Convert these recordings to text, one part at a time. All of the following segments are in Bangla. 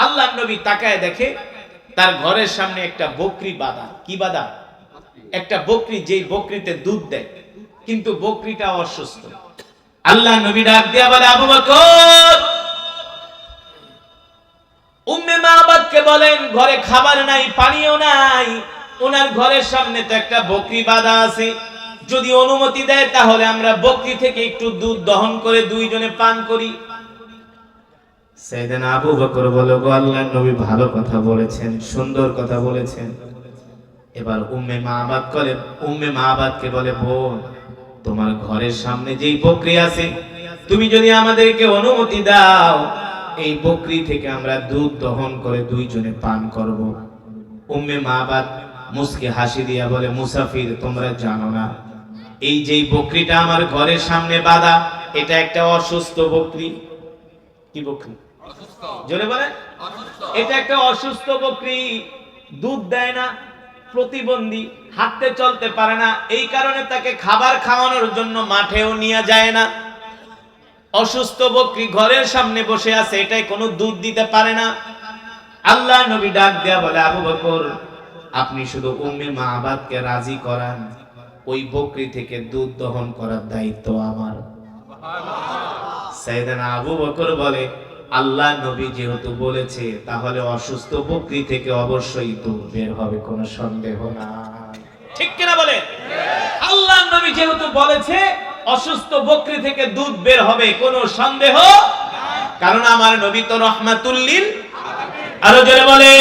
আল্লাহর নবী তাকায় দেখে তার ঘরের সামনে একটা বকরি বাঁধা। কি বাঁধা? একটা বকরি, যেই বকরিতে দুধ দেয়, কিন্তু বকরিটা অসুস্থ। আল্লাহর নবী ডাক দিয়া বলে, আবু বকর, উম্মে মাবাদকে বলেন ঘরে খাবার নাই, পানিও নাই, ওনার ঘরের সামনে তো একটা বকরি বাঁধা আছে, যদি অনুমতি দেয় তাহলে আমরা বকরি থেকে একটু দুধ দহন করে দুইজনে পান করি। সাইয়েদনা আবু বকর বলে, গো আল্লাহর নবী ভালো কথা বলেছেন, সুন্দর কথা বলেছেন। এবার উম্মে মাবাদকে বলে, বোন, তোমার ঘরের সামনে যেই বকরি আছে, তুমি যদি আমাদেরকে অনুমতি দাও, এই বকরি থেকে আমরা দুধ দহন করে দুইজনে পান করব। উম্মে মাবাদ মুস্কি হাসি দিয়া বলে, মুসাফির, তোমরা জানো না এই যেই বকরিটা আমার ঘরের সামনে বাঁধা, এটা একটা অসুস্থ বকরি। কি বকরি? জোরে বলে। এটা একটা অসুস্থ বকরি, দুধ দেয় না, প্রতিবন্ধী, হাঁটতে চলতে পারে না, এই কারণে তাকে খাবার খাওয়ানোর জন্য মাঠেও নিয়ে যায় না। অসুস্থ বকরি ঘরের সামনে বসে আছে, এটাই কোনো দুধ দিতে পারে না। আল্লাহ নবী ডাক দেয়া বলে, আবু বকর, আপনি শুধু উম্মে মাবাদকে রাজি করান, ওই বকরি থেকে দুধ দহন করার দায়িত্ব আমার। সাইয়েদনা আবু বকর বলে, আল্লাহ নবী যেহেতু বলেছে, তাহলে অসুস্থ বকরি থেকে অবশ্যই দুধ বের হবে, কোনো সন্দেহ না। ঠিক কিনা বলে? আল্লাহ নবী যেহেতু বলেছে অসুস্থ বকরি থেকে দুধ বের হবে, কোনো সন্দেহ, কারণ আমার নবী তো রহমাতুল লিল আলামিন। আরো জোরে বলে,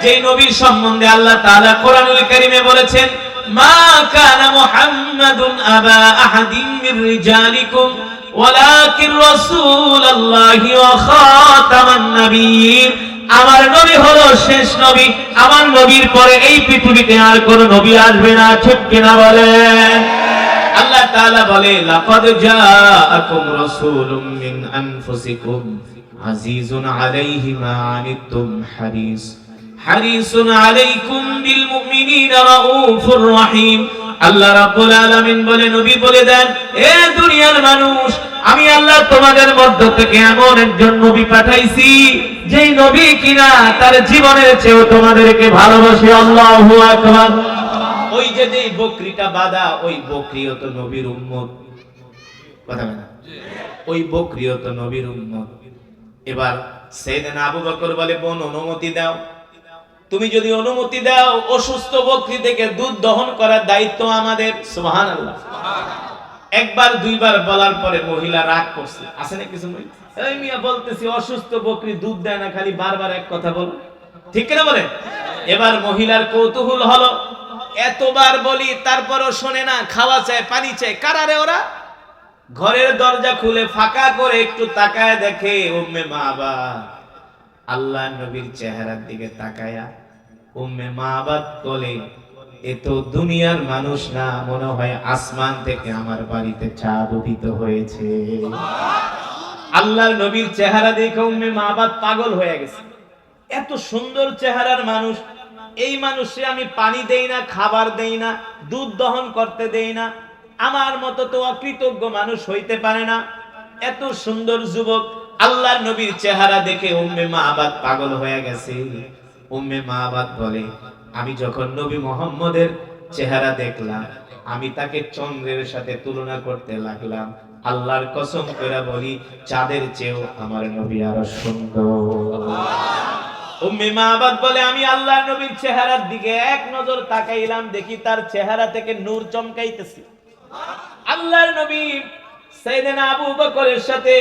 যে নবীর সম্বন্ধে আল্লাহ তাআলা কোরআনুল কারীমে বলেছেন, মা কানা মুহাম্মাদুন আবা আহাদিন মির রিজালিকুম ওয়ালাকিন রাসূলুল্লাহি ওয়া খাতামান নাবিয়্যিন। আমার নবী হলো শেষ নবী, আমার নবীর পরে এই পৃথিবীতে আর কোন নবী আসবে না। ঠিক কিনা বলেন? আল্লাহ তাআলা বলে, লাকাদ জাআকুম রাসূলুম মিন আনফুসিকুম আজিজুন আলাইহি মা আনিতুম হারিসুন আলাইকুম বিল মুমিনিনা রাউফুর রহিম। আল্লাহ রাব্বুল আলামিন বলে, নবী বলে দেন, এ দুনিয়ার মানুষ, আমি আল্লাহ তোমাদের মধ্য থেকে এমন একজন নবী পাঠাইছি, যেই নবী কিনা তার জীবনের চেয়েও তোমাদেরকে ভালোবাসে। আল্লাহু আকবার। ওই যে যেই বকরিটা বাঁধা, ওই বকরিও তো নবীর উম্মত। কথা বলেন, ওই বকরিও তো নবীর উম্মত। এবার সাইয়েদনা আবু বকর বলে, বোন, অনুমতি দাও। তুমি যদি অনুমতি দাও, অসুস্থ বকরি থেকে দুধ দহন করার দায়িত্ব আমাদের। সুবহানাল্লাহ। একবার দুইবার বলার পরে মহিলা রাগ করছে। আছে না কিছু মহিলা, এই মিয়া বলতেছি অসুস্থ বকরি দুধ দেয় না, খালি বারবার এক কথা বলো। ঠিক কিনা বলে? এবার মহিলার কৌতূহল হলো, এতবার বলি তারপরও শোনে না, খাওয়া চায়, পানি চায়, কারারে ওরা? ঘরের দরজা খুলে ফাঁকা করে একটু তাকায় দেখে উম্মে মাবাদ আল্লাহ নবীর চেহারার দিকে তাকায়া উম্মে মাবাদ বলে, এ তো দুনিয়ার মানুষ না, মনে হয় আসমান থেকে আমার বাড়িতে চাঁদ উদিত হয়েছে। আল্লাহর নবীর চেহারা দেখে উম্মে মাবাদ পাগল হয়ে গেছে। এত সুন্দর চেহারার মানুষ, এই মানুষে আমি পানি দেই না, খাবার দেই না, দুধ দহন করতে দেই না, আমার মতো তো অকৃতজ্ঞ মানুষ হইতে পারে না। এত সুন্দর যুবক, আল্লাহর নবীর চেহারা দেখে উম্মে মাবাদ পাগল হয়ে গেছে। উম্মে মাবাদ বলে, আমি যখন নবী মুহাম্মদের চেহারা দেখলাম, আমি তাকে চন্দ্রের সাথে তুলনা করতে লাগলাম। আল্লাহর কসম করে বলি, চাঁদের চেয়েও আমার নবী আরো সুন্দর। উম্মে মাবাদ বলে, আমি আল্লাহর নবীর চেহারার দিকে এক নজর তাকাইলাম, দেখি তার চেহারা থেকে নূর চমকাইতেছে। আল্লাহর নবী সাইয়েদনা আবু বকরের সাথে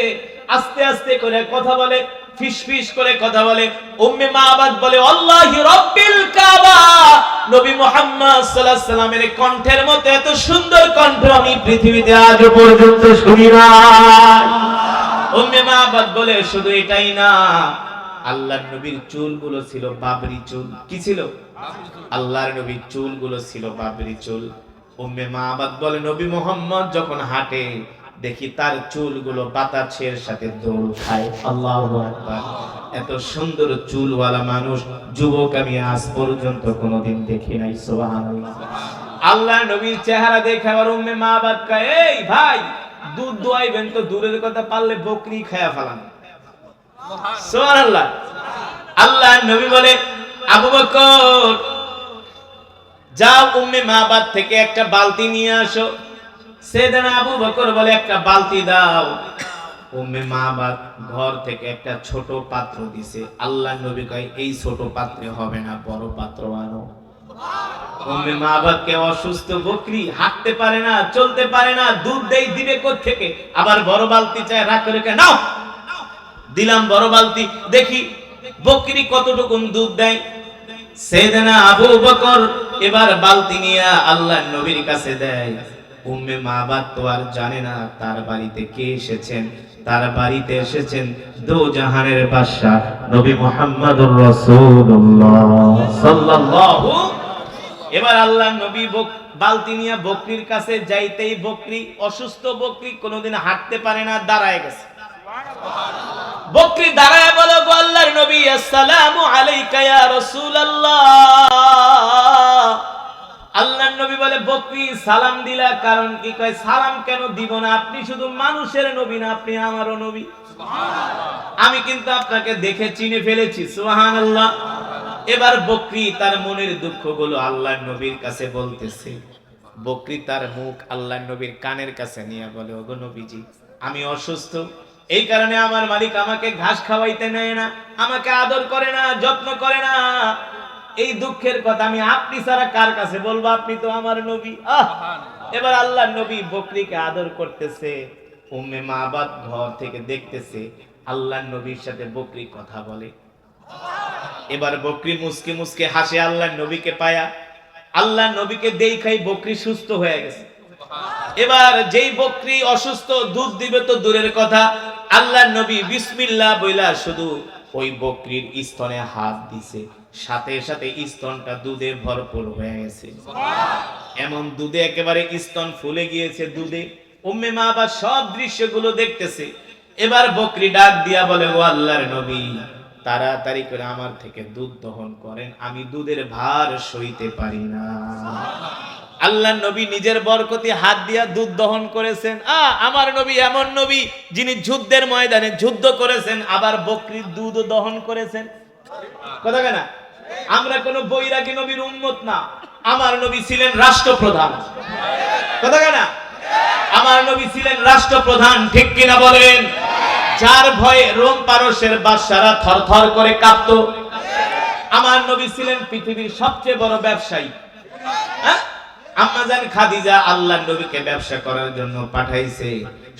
আস্তে আস্তে করে কথা বলে, ফিসফিস করে কথা বলে। উম্মে মাবাদ বলে, আল্লাহি রাব্বিল কাবা, নবী মুহাম্মদ সাল্লাল্লাহু আলাইহি সাল্লামের কণ্ঠের মতো এত সুন্দর কণ্ঠ আমি পৃথিবীতে আজ পর্যন্ত শুনি নাই। উম্মে মাবাদ বলে, শুধু এটাই না, আল্লাহর নবীর চুলগুলো ছিল বাবরি চুল। কি ছিল? আল্লাহর নবীর চুলগুলো ছিল বাবরি চুল। উম্মে মাবাদ বলে, নবী মুহাম্মদ যখন হাঁটে দেখি তার চুলগুলো বাতাসের সাথে দোল খায়। আল্লাহু আকবার। এত সুন্দর চুলওয়ালা মানুষ, যুবক, আমি আজ পর্যন্ত কোনোদিন দেখি নাই। সুবহানাল্লাহ। আল্লাহর নবীর চেহারা দেখে আবার উম্মে মাবাদ কয়, এই ভাই, দুধ দোয়াইবেন তো দূরের কথা, পারলে বকরি খায়া ফেলান। সুবহানাল্লাহ। আল্লাহর নবী বলে, আবু বকর যাও উম্মে মাবাদ থেকে একটা বালতি নিয়ে আসো। সাইয়েদনা আবু বকর বলে, একটা বালতি দাও। উম্মে মাবাদ ঘর থেকে একটা ছোট পাত্র দিছে। আল্লাহর নবী কয়, এই ছোট পাত্রে হবে না, বড় পাত্র আনো। উম্মে মাবাদ কে অসুস্থ বকরি, হাঁটতে পারে না, চলতে পারে না, দুধ দেই দিবে কোথা থেকে, আবার বড় বালতি চায়, রাগ করে নাও। দিলাম বড় বালতি, দেখি বকরি কতটুকু দুধ দেয়। সাইয়েদনা আবু বকর এবার বালতি নিয়ে আল্লাহর নবীর কাছে দেয়। উম্মে মাবাদ তো আর জানে না তার বাড়িতে কে এসেছেন। তার বাড়িতে এসেছেন দো জাহানের বাদশা নবী মুহাম্মদুর রাসূলুল্লাহ সাল্লাল্লাহু। এবার আল্লাহর নবী বালতি নিয়ে বকরির কাছে যাইতেই, বকরি অসুস্থ, বকরি কোনোদিন হাঁটতে পারে না, দাঁড়ায় গেছে। বকরি দাঁড়ায় বলে, গো আল্লাহর নবী, আসসালামু আলাইকা ইয়া রাসূলুল্লাহ। আল্লাহর নবী বলে, বকরি সালাম দিলা কারণ কি? কয়, সালাম কেন দিব না, আপনি শুধু মানুষের নবী না, আপনি আমারও নবী। আমি কিন্তু আপনাকে দেখে চিনে ফেলেছি। সুবহানাল্লাহ। এবার বকরি তার মনের দুঃখগুলো আল্লাহর নবীর কাছে বলতেছে। বকরি তার মুখ আল্লাহর নবীর কানের কাছে নিয়ে বলে, ওগো নবীজি, আমি অসুস্থ, এই কারণে আমার মালিক আমাকে ঘাস খাওয়াইতে নেয় না, আমাকে আদর করে না, যত্ন করে না। এই দুঃখের কথা আমি আপনি ছাড়া কার কাছে বলবো, আপনি তো আমার নবী। এবার আল্লাহর নবী বকরিকে আদর করতেছে। উম্মে মাবাদ ঘর থেকে দেখতেছে আল্লাহর নবীর সাথে বকরি কথা বলে। এবার বকরি মুসকে মুসকে হাসে আল্লাহর নবীকে পায়া। আল্লাহর নবীকে দেখাই বকরি সুস্থ হয়ে গেছে। এবার যেই বকরি অসুস্থ, দুধ দিবে তো দূরের কথা, আল্লাহর নবী বিসমিল্লাহ বইলা শুধু ওই বকরির স্তনে হাত দিছে, সাথে সাথে স্তনটা দুধে ভরপুর হয়ে গেছে। এমন দুধে একেবারে স্তন ফুলে গিয়েছে দুধে। উম্মে মাবাদ সব দৃশ্যগুলো দেখতেছে। এবার বকরি ডাক দিয়া বলে, ও আল্লাহর নবী, তাড়াতাড়ি করে আমার থেকে দুধ দহন করেন, আমি দুধের ভার সইতে পারি না। আল্লাহর নবী নিজের বরকতি হাত দিয়া দুধ দহন করেছেন। আমার নবী এমন নবী যিনি যুদ্ধের ময়দানে যুদ্ধ করেছেন, আবার বকরির দুধ দহন করেছেন। কথা কেনা? আমরা কোন বৈরাগী নবীর উম্মত না, আমার নবী ছিলেন রাষ্ট্রপ্রধান। কথা কেনা? আমার নবী ছিলেন রাষ্ট্রপ্রধান, ঠিক কিনা বলেন? যার ভয়ে রোম পারস্যের বাদশারা থরথর করে কাঁপতো। আমার নবী ছিলেন পৃথিবীর সবচেয়ে বড় ব্যবসায়ী। আম্মা জান খাদিজা আল্লাহর নবীকে ব্যবসা করার জন্য পাঠাইছে।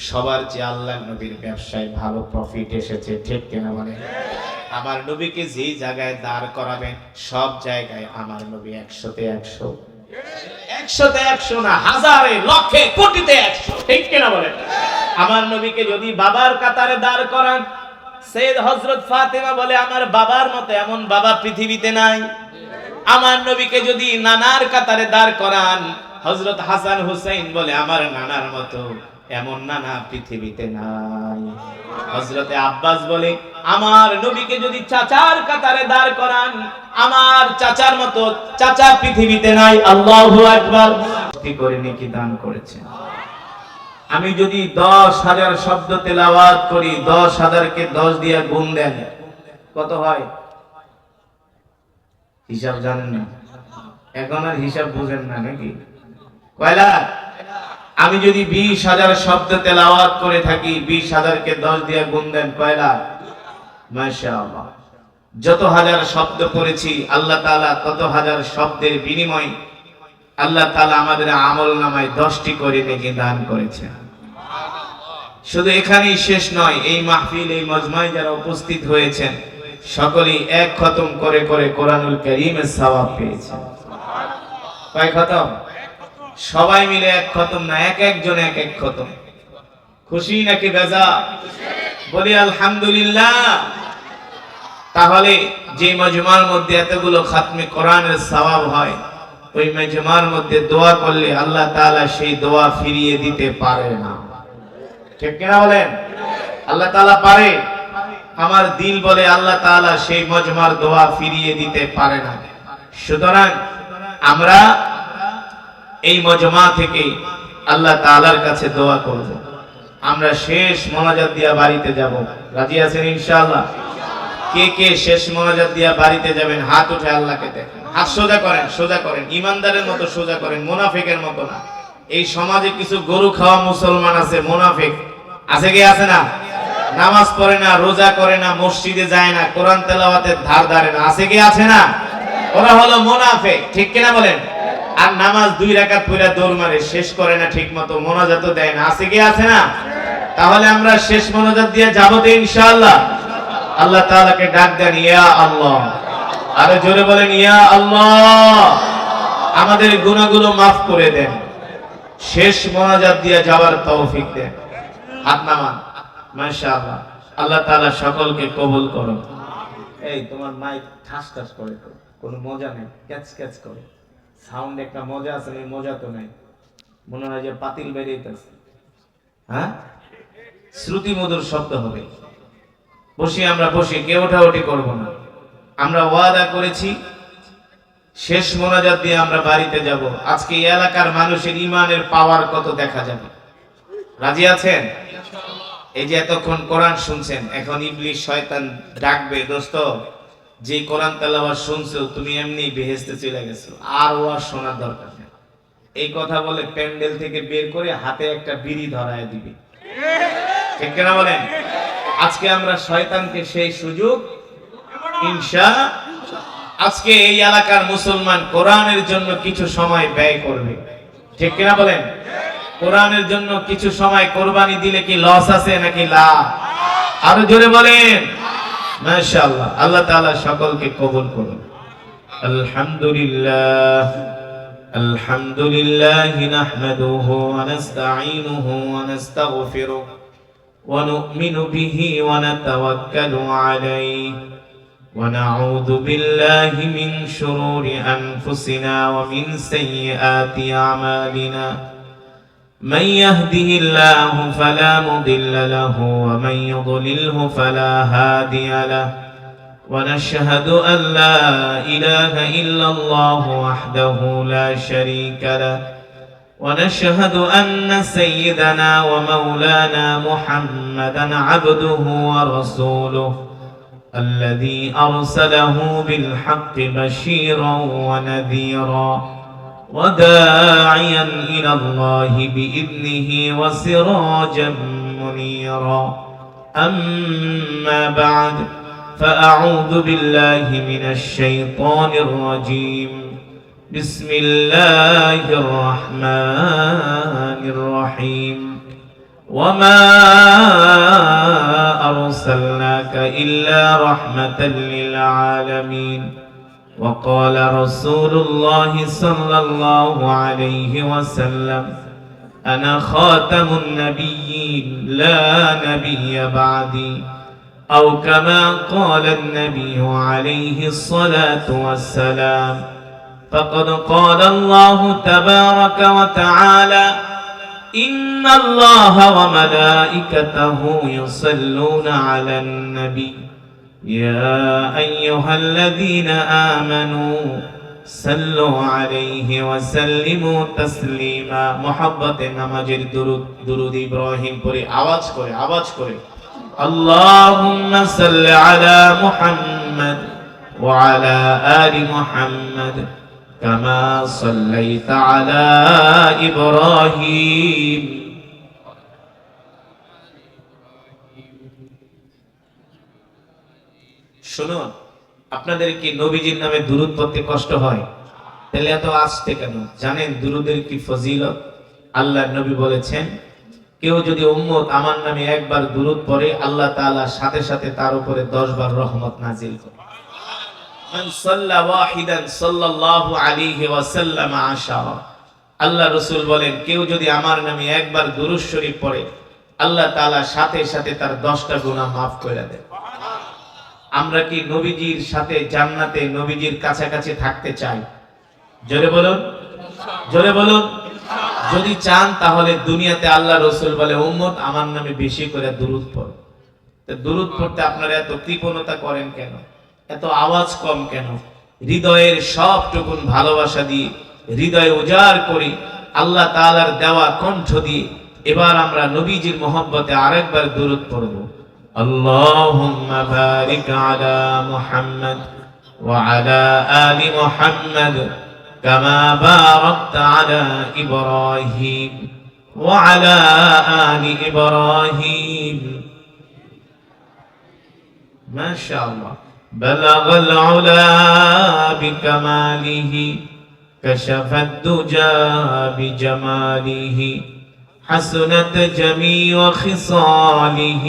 সবার চেয়ে আল্লাহর নবীর ব্যবসায় ভালো প্রফিট এসেছে, ঠিক কিনা বলেন? আমার নবীকে যে জায়গায় দাঁড় করাবেন, সব জায়গায় আমার নবী 100-তে 100, 100-তে 100 না, হাজারে, লক্ষে, কোটিতে 100, ঠিক কিনা বলেন? আমার নবীকে যদি বাবার কাতারে দাঁড় করান, সৈয়দ হযরত ফাতেমা বলে, আমার বাবার মতো এমন বাবা পৃথিবীতে নাই। আমার নবীকে যদি নানার কাতারে দাঁড় করান, হযরত হাসান হুসাইন বলে, আমার নানার মতো এমন নানা পৃথিবীতে নাই। হযরতে আব্বাস বলে, আমার নবীকে যদি চাচার কাতারে দাঁড় করান, আমার চাচার মতো চাচা পৃথিবীতে নাই। আল্লাহু আকবার। কি করে নেকি দান করেছেন। আমি যদি 10,000 শব্দ তেলাওয়াত করি, 10,000 কে 10 দিয়ে গুণ দেন, কত হয়? হিসাব জানেন না? এখন আর হিসাব বুঝেন না নাকি? কয়লা? আমি যদি 20,000 শব্দ তেলাওয়াত করে থাকি, 20,000 কে 10 দিয়ে গুণ দেন, কয়লা? মাশাআল্লাহ। যত হাজার শব্দ পড়েছি, আল্লাহ তাআলা তত হাজার শব্দের বিনিময় আল্লাহ তাআলা আমাদের আমলনামায় 10টি করে নেকি দান করেছেন। শুধু এখানেই শেষ নয়, এই মাহফিল, এই মজমায় যারা উপস্থিত হয়েছেন, সকলেই এক খতম করে করে কোরআনুল কারীমের সওয়াব পেয়েছেন। কয় খতম? সবাই মিলে এক খতম না, এক একজন এক এক খতম। খুশি নাকি বেজা? বলি আলহামদুলিল্লাহ। তাহলে যে মজমার মধ্যে এতগুলো খাতমে কোরআনের সওয়াব হয়, ওই মজমার মধ্যে দোয়া করলে আল্লাহ তাআলা সেই দোয়া ফিরিয়ে দিতে পারে না, ঠিক কিনা বলেন? আল্লাহ তাআলা পারে। আমার দিল বলে আল্লাহ তাআলা সেই মজমার দোয়া ফিরিয়ে দিতে পারে না। সুতরাং আমরা এই মজমা থেকে আল্লাহ তাআলার কাছে দোয়া করব। আমরা শেষ মোনাজাত দিয়া বাড়িতে যাব। রাজি আছেন ইনশাআল্লাহ? কে কে শেষ মোনাজাত দিয়া বাড়িতে যাবেন হাত উঠে আল্লাহকে দেখেন, হাত সোজা করেন, সোজা করেন, ইমানদারের মতো সোজা করেন, মুনাফিকের মতো না। এই সমাজে কিছু গরু খাওয়া মুসলমান আছে, মুনাফিক আছে কি আছে না? নামাজ পড়ে না, রোজা করে না, মসজিদে যায় না, কোরআন তেলাওয়াতের ধার ধারে না, আছে কি আছে না? ওরা হলো মুনাফিক, ঠিক কিনা বলেন? আর নামাজ 2 রাকাত পড়ে দৌড় মারে, শেষ করে না ঠিক মতো, মোনাজাতও দেয় না, আছে কি আছে না? তাহলে আমরা শেষ মোনাজাত দিয়ে যাবো তো ইনশাআল্লাহ। আল্লাহ তাআলাকে ডাক দেন, ইয়া আল্লাহ, আরে জোরে বলেন ইয়া আল্লাহ, আমাদের গুনাহগুলো maaf করে দেন, শেষ মোনাজাত দিয়ে যাওয়ার তৌফিক দেন। হাত নামান, মাশাআল্লাহ। আল্লাহ তাআলা সকলকে কবুল করুন। এই তোমার মাইক ঠাস ঠাস করে, কোনো মজা নেই, ক্যাচ ক্যাচ করে, সাউন্ড একটা মজা আছে, এই মজা তো নাই, মনে হয় যে পাতিল বেরিয়েছে। হ্যাঁ, শ্রুতি মধুর শব্দ হবে। বসি, আমরা বসি, কেউ ওঠাউঠি করবো না। আমরা ওয়াদা করেছি শেষ মোনাজাত দিয়ে আমরা বাড়িতে যাব। আজকে এই এলাকার মানুষের ইমানের পাওয়ার কত দেখা যাবে। রাজি আছেন? এই যে এতক্ষণ কোরআন শুনছেন, এখন ইবলিস শয়তান ডাকবে, দোস্ত যে কোরআন তেলাওয়াত শুনছো তুমি এমনি বেহেশতে চলে গেছো, আর ওয়াজ শোনার দরকার নেই। এই কথা বলে প্যান্ডেল থেকে বের করে হাতে একটা বিড়ি ধরায় দিবে, ঠিক কিনা বলেন? আজকে আমরা শয়তানকে সেই সুযোগ ইনশাআল্লাহ, আজকে এই এলাকার মুসলমান কোরআনের জন্য কিছু সময় ব্যয় করবে, ঠিক কিনা বলেন? কোরআনের জন্য কিছু সময় কোরবানি দিলে কি লস আছে নাকি লাভ? আরো জোরে বলেন মাশাআল্লাহ। আল্লাহ তাআলা সকলকে কবুল করুন। আলহামদুলিল্লাহ, আলহামদুলিল্লাহ নাহমাদুহু ওয়া নাস্তাঈনুহু ওয়া নাস্তাগফিরুহু ওয়া নু'মিনু বিহি ওয়া নাতাওয়াক্কালু আলাইহি ওয়া নাউযু বিল্লাহি মিন শুরুরি আনফুসিনা ওয়া মিন সাইয়্যাতি আমালিনা। من يهده الله فلا مضل له ومن يضلله فلا هادي له ونشهد أن لا إله إلا الله وحده لا شريك له ونشهد أن سيدنا ومولانا محمدا عبده ورسوله الذي أرسله بالحق بشيرا ونذيرا وداعيا إلى الله بإذنه وسراجا منيرا. أما بعد، فأعوذ بالله من الشيطان الرجيم. بسم الله الرحمن الرحيم. وما أرسلناك إلا رحمة للعالمين. وقال رسول الله صلى الله عليه وسلم أنا خاتم النبيين لا نبي بعدي، أو كما قال النبي عليه الصلاة والسلام. فقد قال الله تبارك وتعالى إن الله وملائكته يصلون على النبي يا أيها الذين آمنوا صلوا عليه وسلموا تسليما. محبت نماজের درود إبراهيم পড়ে আওয়াজ করে اللهم صل على محمد وعلى آل محمد كما صليت على إبراهيم. শুনুন, আপনাদের কি নবীজির নামে দুরূদ পড়তে কষ্ট হয়? তাহলে এত আসতে কেন? জানেন দুরূদের কি ফজিলত? আল্লাহর নবী বলেছেন, কেউ যদি উম্মত আমার নামে একবার দুরূদ পড়ে, আল্লাহ তাআলা সাথে সাথে তার উপরে 10 বার রহমত নাজিল করে। মান সাল্লা ওয়াহিদান সাল্লাল্লাহু আলাইহি ওয়াসাল্লাম আশারা। আল্লাহ রাসূল বলেন, কেউ যদি আমার নামে একবার দুরূদ শরীফ পড়ে, আল্লাহ তাআলা সাথে সাথে তার 10টা গুনাহ maaf করে দেন। আমরা কি নবীজির সাথে জান্নাতে নবীজির কাছাকাছি থাকতে চাই? জোরে বলুন, জোরে বলুন। যদি চান তাহলে দুনিয়াতে আল্লাহ রাসূল বলে, উম্মত আমার নামে বেশি করে দুরূদ পড়ো। তো দুরূদ পড়তে আপনারা এত কৃপণতা করেন কেন? এত আওয়াজ কম কেন? হৃদয়ের সবটুকু ভালোবাসা দিয়ে, হৃদয় উজাড় করে, আল্লাহ তাআলার দেওয়া কণ্ঠ দিয়ে এবার আমরা নবীজির মহব্বতে আরেকবার দুরূদ পড়ব। اللهم بارك على محمد وعلى آل محمد كما باركت على إبراهيم وعلى آل إبراهيم ما شاء الله بلغ العلا بكماله كشف الدجى بجماله حسنت جميع خصاله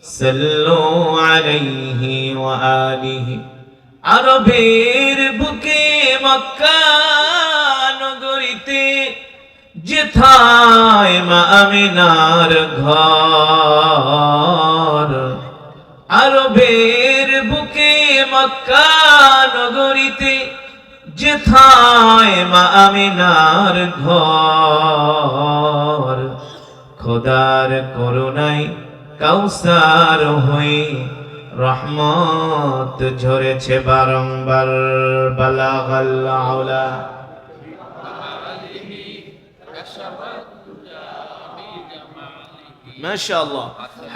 صلوا عليه وآله আরবের বুকে মক্কা নগরীতে যেথায় মা আমিনার ঘর আরবের বুকে মক্কা নগরীতে যেথায় মা আমিনার ঘর খোদার করুণায় কাউসার হয়ে রহমত ঝরেছে বারংবার বালাগাল আউলা মাশাআল্লাহ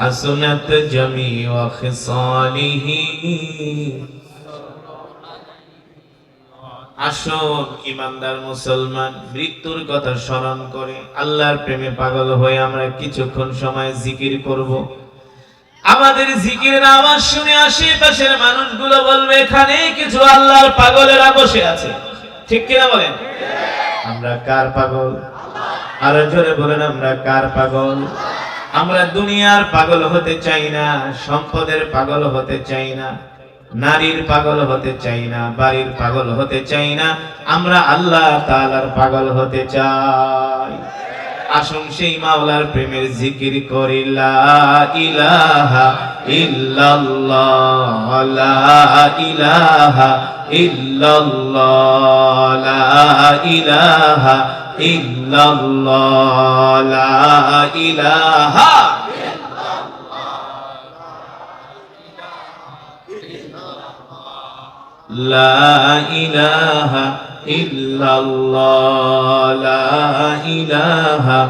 হাসনাত জামিউ খিসালিহি আসুন ইমানদার মুসলমান মৃত্যুর কথা স্মরণ করে আল্লাহর প্রেমে পাগল হয়ে আমরা কিছুক্ষণ সময় জিকির করব। আমাদের জিকিরের আওয়াজ শুনে আশেপাশের মানুষগুলো বলবে এখানে কিছু আল্লাহর পাগলেরা বসে আছে, ঠিক কিনা বলেন? আমরা কার পাগল? আরো জোরে বলেন, আমরা কার পাগল? আমরা দুনিয়ার পাগল হতে চাই না, সম্পদের পাগল হতে চাই না, নারীর পাগল হতে চাই না, বাড়ির পাগল হতে চাই না, আমরা আল্লাহ তাআলার পাগল হতে চাই। আসুন সেই মাওলার প্রেমের জিকির করি, লা ইলাহা ইল্লাল্লাহ লা ইলাহা ইল্লাল্লাহ লা ইলাহা ইল্লাল্লাহ লা ইলাহা লা ইলাহা ইল্লাল্লাহ লা ইলাহা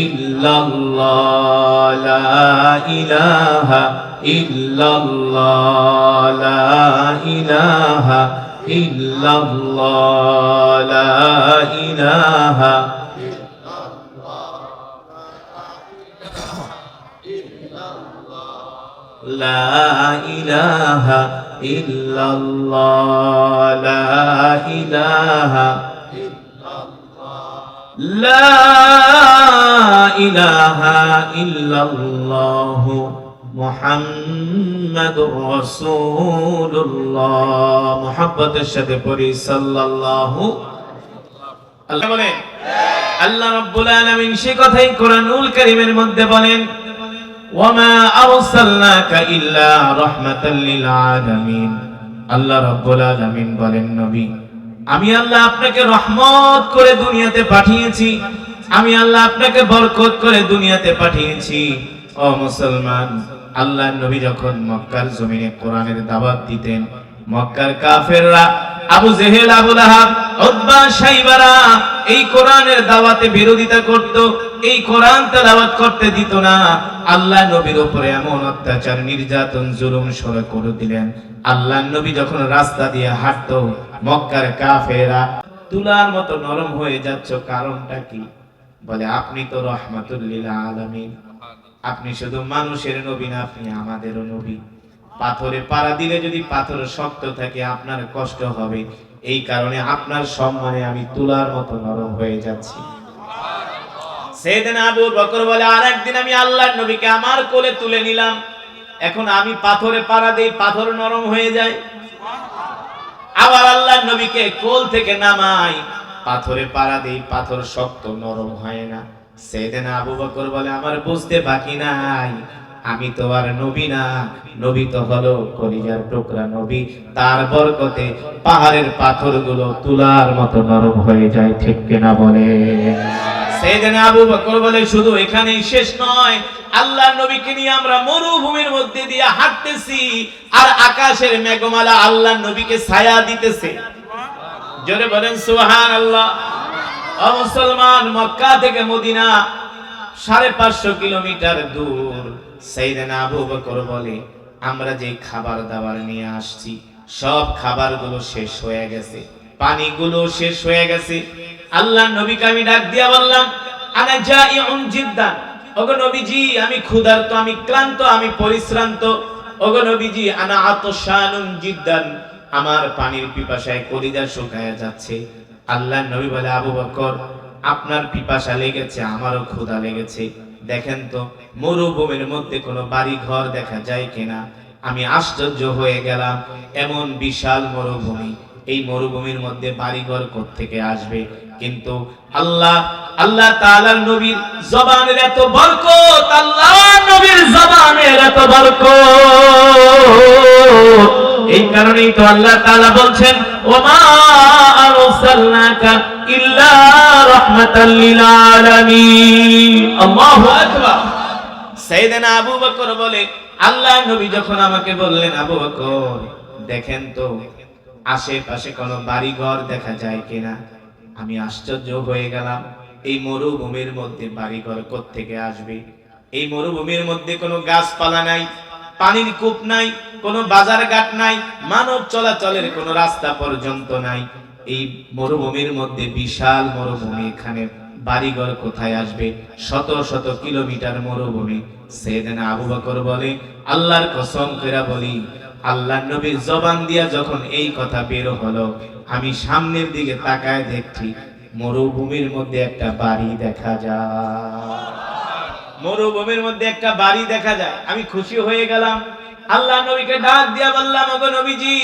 ইল্লাল্লাহ লা ইলাহা ইল্লাল্লাহ লা ইলাহা ইল্লাল্লাহ লা ইলাহা লা ইলাহা ইল্লাল্লাহ লা ইলাহা লা ইলাহা ইল্লাল্লাহ মুহাম্মাদুর রাসূলুল্লাহ। মুহাব্বতের সাথে পড়ি সাল্লাল্লাহু আল্লাহ বলেন। আল্লাহ রাব্বুল আলামিন সেই কথাই কোরআনুল কারীমের মধ্যে বলেন, ওয়ামা আরসালনাকা ইল্লা রাহমাতাল লিল আলামিন। আল্লাহ রাব্বুল আলামিন বলেন, নবী আমি আল্লাহ আপনাকে রহমত করে দুনিয়াতে পাঠিয়েছি, আমি আল্লাহ আপনাকে বরকত করে দুনিয়াতে পাঠিয়েছি। ও মুসলমান, আল্লাহর নবী যখন মক্কার জমিনে কোরআনের দাওয়াত দিতেন, মক্কার কাফেররা আবু জেহেল, আবু লাহাব, উতবা, শাইবারা এই কোরআনের দাওয়াতে বিরোধিতা করত, এই কোরআন তেলাওয়াত করতে দিত না। আল্লাহ নবীর উপরে এমন অত্যাচার, নির্যাতন, জুলুম শুরু করে দিলেন। আল্লাহ নবী যখন রাস্তা দিয়ে হাঁটতো, মক্কার কাফেররা তুলার মতো নরম হয়ে যাচ্ছ, কারণটা কি? বলে আপনি তো রহমাতুল লিল আলামিন, আপনি শুধু মানুষের নবী না, আপনি আমাদেরও নবী। পাথরে পাড়া দিলে যদি পাথর শক্ত থাকে আপনার কষ্ট হবে, এই কারণে আপনার সম্মানে আমি তুলার মতো নরম হয়ে যাচ্ছি। সাইয়েদনা আবু বকর বলে, আরেকদিন আমি আল্লাহর নবীকে আমার কোলে তুলে নিলাম, এখন আমি পাথরে পাড়া দেই, পাথর নরম হয়ে যায়। আবার আল্লাহর নবীকে কোল থেকে নামাই, পাথরে পাড়া দেই, পাথর শক্ত নরম হয় না। সাইয়েদনা আবু বকর বলে, আমার বুঝতে বাকি নাই, আমি তো আর নবী না, নবী তো হলো কলিজার টুকরা নবী, তার বরকতে পাহাড়ের পাথরগুলো তুলার মতো নরম হয়ে যায়, ঠিক কিনা বলে? সাইয়েদনা আবু বকর বলে, শুধু এখানেই শেষ নয়, আল্লাহর নবীকে নিয়ে আমরা মরুভূমির মধ্যে দিয়ে হাঁটতেছি, আর আকাশের মেঘমালা আল্লাহর নবীকে ছায়া দিতেছে। জোরে বলেন সুবহানাল্লাহ। ও মুসলমান, মক্কা থেকে মদিনা 550 কিলোমিটার দূর। সাইয়েদনা আবু বকর বলে, আমরা যে খাবার দাবার নিয়ে আসছি সব খাবারগুলো শেষ হয়ে গেছে, পানিগুলো শেষ হয়ে গেছে। আল্লাহর নবীকে আমি ডাক দিয়া বললাম, আনা জাইউন জিদ্দান, ওগো নবীজি আমি ক্ষুধার্ত, আমি ক্লান্ত, আমি পরিশ্রান্ত। ওগো নবীজি আনা আতশানুন জিদ্দান, আমার পানির পিপাসায় কলিজা শুকায় যাচ্ছে। আল্লাহর নবী বলে, আবু বকর আপনার পিপাসা লেগেছে, আমারও ক্ষুধা লেগেছে, দেখেন তো মরুভূমির মধ্যে কোনো বাড়ি ঘর দেখা যায় কিনা। আমি আশ্চর্য হয়ে গেলাম, এমন বিশাল মরুভূমি, এই মরুভূমির মধ্যে বাড়িঘর কোত্থেকে আসবে? কিন্তু আল্লাহ তাআলার নবীর জবানের এত বরকত, আল্লাহর নবীর জবানের এত বরকত, এই কারণেই তো আল্লাহ তাআলা বলছেন, ওমা আরসালনাকা ইল্লা রাহমাতাল লিল আলামিন। আল্লাহু আকবার। সাইয়েদনা আবু বকর বলে, আল্লাহ নবী যখন আমাকে বললেন, আবু বকর দেখেন তো আশেপাশে কোনো বাড়িঘর দেখা যায় কিনা, আমি আশ্চর্য হয়ে গেলাম। এই মরুভূমির মধ্যে বাড়িঘর কোত্থেকে আসবে? এই মরুভূমির মধ্যে কোনো গাছপালা নাই, পানির কূপ নাই, কোনো বাজার ঘাট নাই, মানব চলাচলের কোনো রাস্তা পর্যন্ত নাই। এই মরুভূমির মধ্যে বিশাল মরুভূমি, এখানে বাড়িঘর কোথায় আসবে? শত শত কিলোমিটার মরুভূমি। সাইয়েদনা আবু বকর বলে, আল্লাহর কসম করে বলি, আল্লাহর নবীর জবান দিয়া যখন এই কথা বের হলো, আমি সামনের দিকে তাকায় দেখছি মরুভূমির মধ্যে একটা বাড়ি দেখা যায়। মরুভূমির মধ্যে একটা বাড়ি দেখা যায়। আমি খুশি হয়ে গেলাম। আল্লাহ নবীকে ডাক দিয়া বললাম, ওগো নবীজি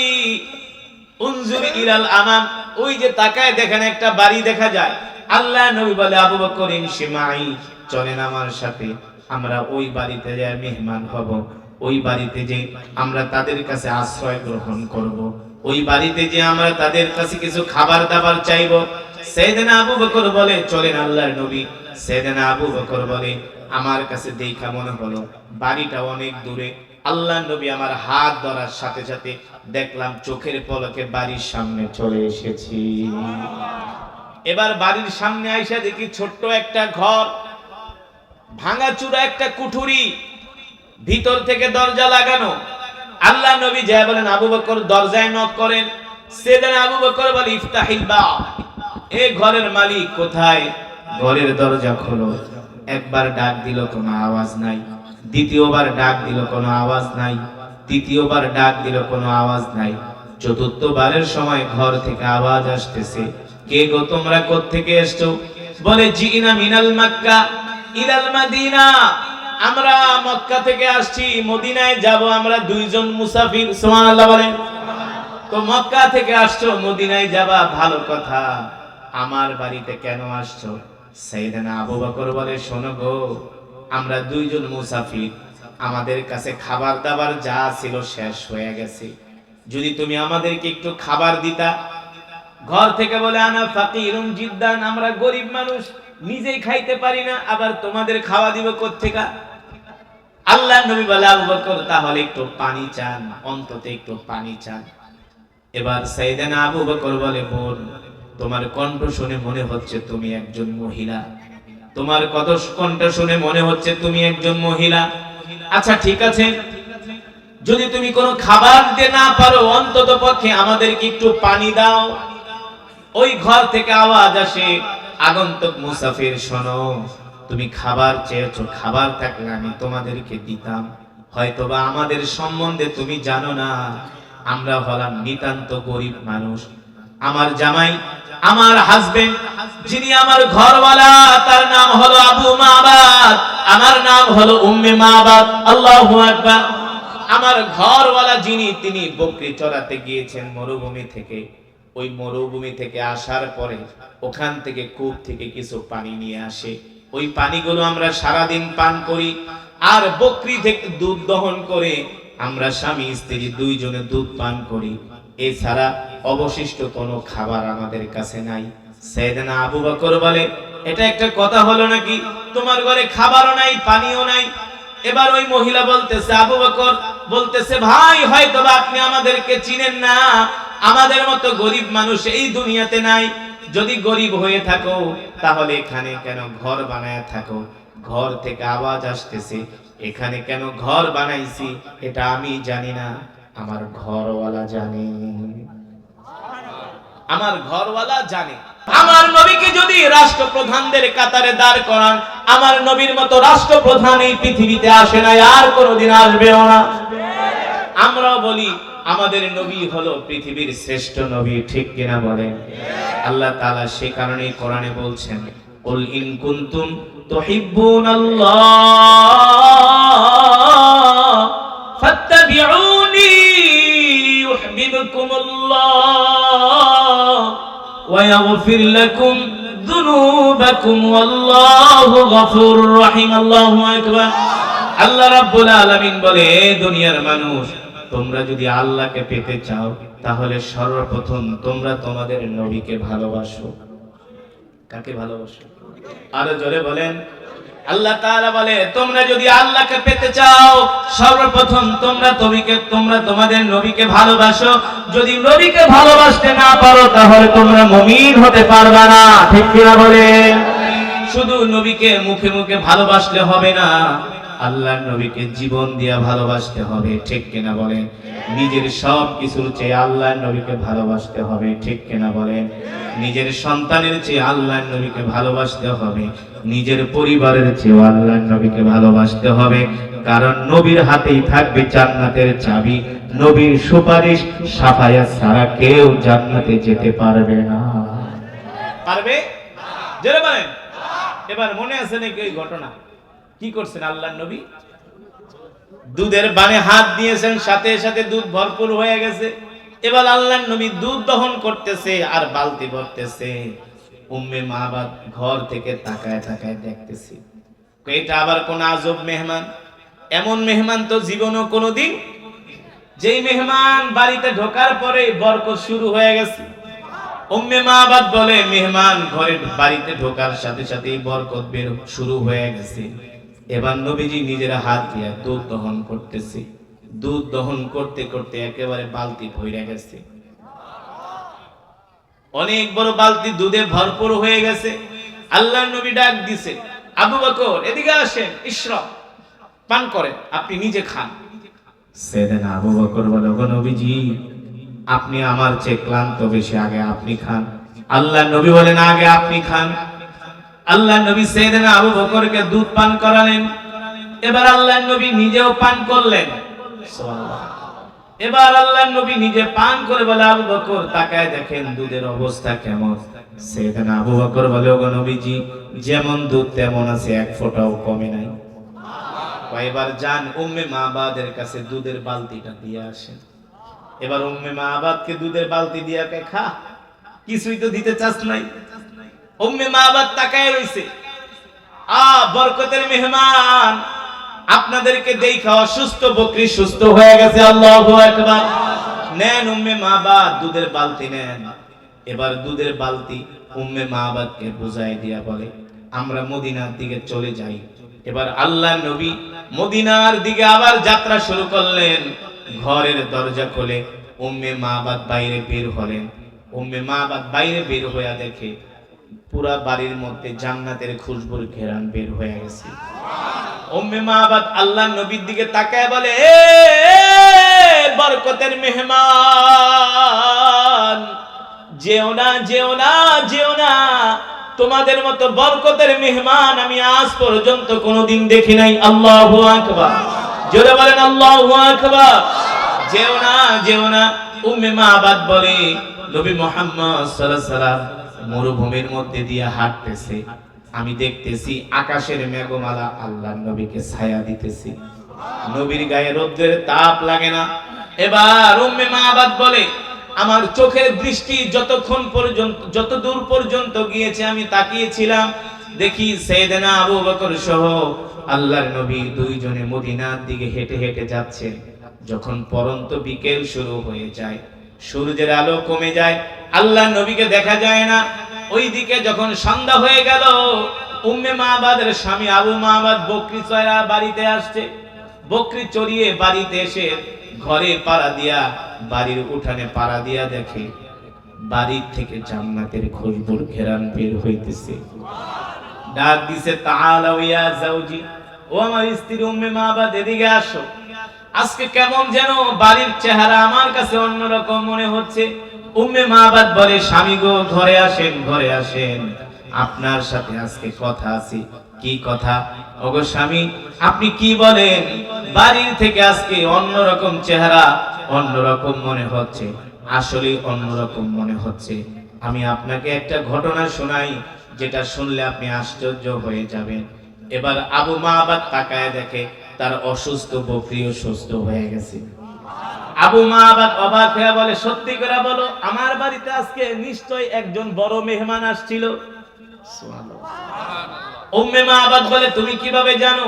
উনজুর ইলাল আমাম, ওই যে তাকায় দেখেন একটা বাড়ি দেখা যায়। আল্লাহ নবী বলে, আবু বকর ইমশি মাই, চলেন আমার সাথে, আমরা ওই বাড়িতে যাই মেহমান হব, ওই বাড়িতে যে আমরা তাদের কাছে আশ্রয় গ্রহণ করব, ওই বাড়িতে যে আমরা তাদের কাছে কিছু খাবার দাবার চাইব। সাইয়েদনা আবু বকর বলে, চলেন আল্লাহর নবী। সাইয়েদনা আবু বকর বলে, আমার কাছে দেখা মনে হলো বাড়িটা অনেক দূরে। আল্লাহর নবী আমার হাত ধরার সাথে সাথে দেখলাম চোখের পলকে বাড়ির সামনে চলে এসেছি। এবার বাড়ির সামনে আইসা দেখি ছোট্ট একটা ঘর, ভাঙাচুরা একটা কুঠুরি, ভিতর থেকে দরজা লাগানো। আল্লাহ নবী যা বলেন, আবু বকর দরজায় নক করেন। সাইয়েদনা আবু বকর বলে, ইফতাহিল বাব, এই ঘরের মালিক কোথায়? ঘরের দরজা খোলো। একবার ডাক দিল, কোনো আওয়াজ নাই। দ্বিতীয়বার ডাক দিল, কোনো আওয়াজ নাই। তৃতীয়বার ডাক দিল, কোনো আওয়াজ নাই। চতুর্থবারের সময় ঘর থেকে আওয়াজ আসতেছে, কে গো তোমরা কোত্থেকে এসছো? বলে, জিনা মিনাল মক্কা ইলাল মদিনা, আমরা মক্কা থেকে আসছি, মদিনায় যাব, আমরা দুইজন মুসাফির। সুবহানাল্লাহ বলেন। তো মক্কা থেকে আসছো, মদিনায় যাবা, ভালো কথা, আমার বাড়িতে কেন আসছো? সাইয়েদনা আবু বকর বলে, শোনো গো, আমরা দুইজন মুসাফির, আমাদের কাছে খাবার দাবার যা ছিল শেষ হয়ে গেছে, যদি তুমি আমাদেরকে একটু খাবার দিতা। ঘর থেকে বলে, আনা ফাকিরুন জিদ্দান, আমরা গরিব মানুষ, নিজেই খাইতে পারি না, আবার তোমাদের খাওয়া দিব কোত্থেকে? আল্লাহ নবী বলে, আবু বকর তাহলে একটু পানি চান, অন্তত একটু পানি চান। এবার সাইয়েদনা আবু বকর বলে, বোন তোমার কণ্ঠ শুনে মনে হচ্ছে তুমি একজন মহিলা, তোমার কণ্ঠ শুনে মনে হচ্ছে তুমি একজন মহিলা। আচ্ছা ঠিক আছে, যদি তুমি কোনো খাবার দিতে না পারো, অন্তত পক্ষে আমাদেরকে একটু পানি দাও। ওই ঘর থেকে আওয়াজ আসে, আগন্তুক মুসাফির শোনো, তুমি খাবার চেয়েছো, খাবার থাকলে আমি তোমাদেরকে দিতাম, হয়তোবা আমাদের সম্বন্ধে তুমি জানো না, আমরা হলাম নিতান্ত গরিব মানুষ। আমার জামাই, আমার হাজবেন্ড, যিনি আমার ঘরওয়ালা, তার নাম হলো আবু মাবাদ, আমার নাম হলো উম্মে মাবাদ। আল্লাহু আকবার। আমার ঘরওয়ালা যিনি, তিনি বকরি চড়াতে গিয়েছেন মরুভূমি থেকে। ওই মরুভূমি থেকে আসার পরে ওখান থেকে কূপ থেকে কিছু পানি নিয়ে আসে, ওই পানিগুলো আমরা সারাদিন পান করি, আর বকরি থেকে দুধ দহন করে আমরা স্বামী স্ত্রী দুইজনে দুধ পান করি, এছাড়া অবশিষ্ট কোনো খাবার আমাদের কাছে নাই। সাইয়েদনা আবু বকর বলে, এটা একটা কথা হলো নাকি, তোমার ঘরে খাবারও নাই, পানিও নাই। এবার ওই মহিলা বলতেছে, আবু বকর বলতেছে, ভাই হয়তোবা আপনি আমাদেরকে চিনেন না, আমাদের মতো গরিব মানুষ এই দুনিয়াতে নাই, যদি গরিব হয়ে থাকো তাহলে এখানে কেন ঘর বানায় থাকো? ঘর থেকে আওয়াজ আসতেছে, এখানে কেন ঘর বানাইছি এটা আমি জানি না, আমার ঘরওয়ালা জানে। আমার ঘরওয়ালা জানে। আমার নবীকে যদি রাষ্ট্রপ্রধানদের কাতারে দাঁড় করান, আমার নবীর মতো রাষ্ট্রপ্রধান এই পৃথিবীতে আসে না, আর কোনোদিন আসবেও না। আমরাও বলি আমাদের নবী হলো পৃথিবীর শ্রেষ্ঠ নবী, ঠিক কিনা বলেন? আল্লাহ তাআলা সে কারণে কোরআনে বলছেন, কুল ইন কুনতুম তুহিব্বুনাল্লাহ ফাত্তাবিউনি ইউহিব্বুকুমুল্লাহ ওয়া ইয়াগফির লাকুম যুনুবাকুম ওয়াল্লাহু গফুরুর রহিম। আল্লাহু আকবার। আল্লাহ রাব্বুল আলামিন বলে, দুনিয়ার মানুষ, তোমরা যদি আল্লাহকে পেতে চাও তাহলে সর্বপ্রথম তোমরা তোমাদের নবীকে ভালোবাসো। কাকে ভালোবাসো? আরো জোরে বলেন। আল্লাহ তাআলা বলে, তোমরা যদি আল্লাহকে পেতে চাও সর্বপ্রথম তোমরা তোমাদের নবীকে ভালোবাসো। যদি নবীকে ভালোবাসতে না পারো তাহলে তোমরা মুমিন হতে পারবে না, ঠিক কিনা বলেন? শুধু নবীকে মুখে মুখে ভালোবাসলে হবে না, আল্লাহর নবীকে জীবন দিয়া ভালোবাসতে হবে, ঠিক কিনা বলেন? নিজের সব কিছুর চেয়ে আল্লাহর নবীকে ভালোবাসতে হবে, ঠিক কিনা বলেন? নিজের সন্তানের চেয়ে আল্লাহর নবীকে ভালোবাসতে হবে, নিজের পরিবারের চেয়ে আল্লাহর নবীকে ভালোবাসতে হবে। কারণ নবীর হাতেই থাকবে জান্নাতের চাবি। নবীর সুপারিশ সাফায়াত ছাড়া কেউ জান্নাতে যেতে পারবে না। পারবে? জোরে বলেন। এবার মনে আছে নাকি ওই ঘটনা? কি করছেন আল্লাহর নবী? দুধের বানে হাত দিয়েছেন, সাথে সাথে দুধ ভরপুর হয়ে গেছে। এবার আল্লাহর নবী দুধ দহন করতেছে আর বালতি ভরতেছে। উম্মে মাহবাদ ঘর থেকে তাকায় তাকায় দেখতেছি, এটা আবার কোন আজব মেহমান। এমন মেহমান তো জীবনও কোনোদিন, যেই মেহমান বাড়িতে ঢোকার পরে বরকত শুরু হয়ে গেছে। উম্মে মাহবাদ বলে, মেহমান ঘরে বাড়িতে ঢোকার সাথে সাথেই বরকত বের শুরু হয়ে গেছে। এবার নবীজি নিজের হাত দিয়ে দুধ দহন করতেছে। দুধ দহন করতে করতে একেবারে বালতি ভরে গেছে। অনেক বড় বালতি দুধে ভরপুর হয়ে গেছে। আল্লাহর নবী ডাক দিছে, আবু বকর এদিকে আসেন, ইশরাব, পান করেন, আপনি নিজে খান। সাইয়েদনা আবু বকর বলে, গো নবীজি, আপনি আমার চেয়ে ক্লান্ত বেশি, আগে আপনি খান। আল্লাহর নবী বলেন, আগে আপনি খান। আল্লাহর নবী সাইয়েদনা আবু বকরকে দুধ পান করালেন। এবার আল্লাহর নবী নিজেও পান করলেন। সুবহানাল্লাহ। এবার আল্লাহর নবী নিজে পান করে বলে, আবু বকর তাকায় দেখেন দুধের অবস্থা কেমন। সাইয়েদনা আবু বকর বলে, ওগো নবীজি, যেমন দুধ তেমন আছে, এক ফোঁটাও কমে নাই। এবার যান উম্মে মাহবাদের কাছে দুধের বালতিটা দিয়ে আসেন। এবার উম্মে মাহবাদকে দুধের বালতি দিয়ে খা, কিছুই তো দিতে চাস নাই। উম্মে মাহবাদ তাকায় রইছে। বরকতের মেহমান, আপনাদেরকে দেখা অসুস্থ বকরি সুস্থ হয়ে গেছে। আল্লাহু আকবার। নেন উম্মে মাহবাদ দুধের বালতি নেন। এবার দুধের বালতি উম্মে মাহবাদকে বুঝাই দিয়া বলে, আমরা মদিনার দিকে চলে যাই। এবার আল্লাহর নবী মদিনার দিকে আবার যাত্রা শুরু করলেন। ঘরের দরজা খুলে উম্মে মাহবাদ বাইরে বের হলেন। উম্মে মাহবাদ বাইরে বের হয়ে দেখে পুরা বাড়ির মধ্যে জান্নাতের খুশবুর ঘেরান বের হয়ে গেছে। উম্মে মাহবাদ আল্লাহর নবীর দিকে তাকায় বলে, এ বরকতের মেহমান, যেও না যেও না যেও না, তোমাদের মতো বরকতের মেহমান আমি আজ পর্যন্ত কোনোদিন দেখি নাই। আল্লাহু আকবার। জোরে বলেন আল্লাহু আকবার। যেও না যেও না। উম্মে মাহবাদ বলে, নবী মুহাম্মদ সাল্লাল্লাহু আলাইহি ওয়াসাল্লাম মরুভূমির মধ্যে দিয়ে হাঁটতেছে, আমি দেখতেছি আকাশের মেঘমালা আল্লাহর নবীকে ছায়া দিতেছে। নবীর গায়ে রোদের তাপ লাগে না। এবার উম্মে মাহবাদ বলে, আমার চোখের দৃষ্টি যত দূর পর্যন্ত গিয়েছে আমি তাকিয়েছিলাম, দেখি সাইয়েদনা আবু বকর সহ আল্লাহর নবী দুইজনে মদিনার দিকে হেঁটে হেঁটে যাচ্ছেন। যখন পরন্ত বিকেল শুরু হয়ে যায়, সূর্যের আলো কমে যায়, আল্লাহর নবীকে দেখা যায় না। ওইদিকে যখন সন্ধ্যা হয়ে গেল, উম্মে মাহবাদের স্বামী আবু মাহবাদ বকরি চড়া বাড়িতে আসছে। বকরি চড়িয়ে বাড়িতে এসে ঘরে পাড়া দিয়া, বাড়ির উঠানে পাড়া দিয়া দেখে বাড়ির থেকে জান্নাতের খুশবুর ঘেরান বের হইতেছে। ডাক দিছে, তাআলা ইয়া যাওজি, ও ও আমার স্ত্রী উম্মে মাবাদ, এদিকে আসো। আজকে কেমন যেন বাড়ির চেহারা আমার কাছে অন্যরকম মনে হচ্ছে। উম্মে মাবাদ বলে, স্বামী গো, ঘরে আসেন, ঘরে আসেন, আপনার সাথে আজকে কথা আছে। কি কথা? ওগো স্বামী, আপনি কি বলেন? বাড়ির থেকে আজকে অন্যরকম চেহারা, অন্যরকম মনে হচ্ছে। আসলে অন্যরকম মনে হচ্ছে। আমি আপনাকে একটা ঘটনা শোনাই, যেটা শুনলে আপনি আশ্চর্য হয়ে যাবেন। এবার আবু মাবাদ তাকায় দেখে তার অসুস্থ বকরিও সুস্থ হয়ে গেছে। আবু মাবাদ অবাক হয়ে বলে, সত্যি করে বলো, আমার বাড়িতে আজকে নিশ্চয় একজন বড় মেহমান আসছিল। উম্মে মাবাদ বলে, তুমি কিভাবে জানো?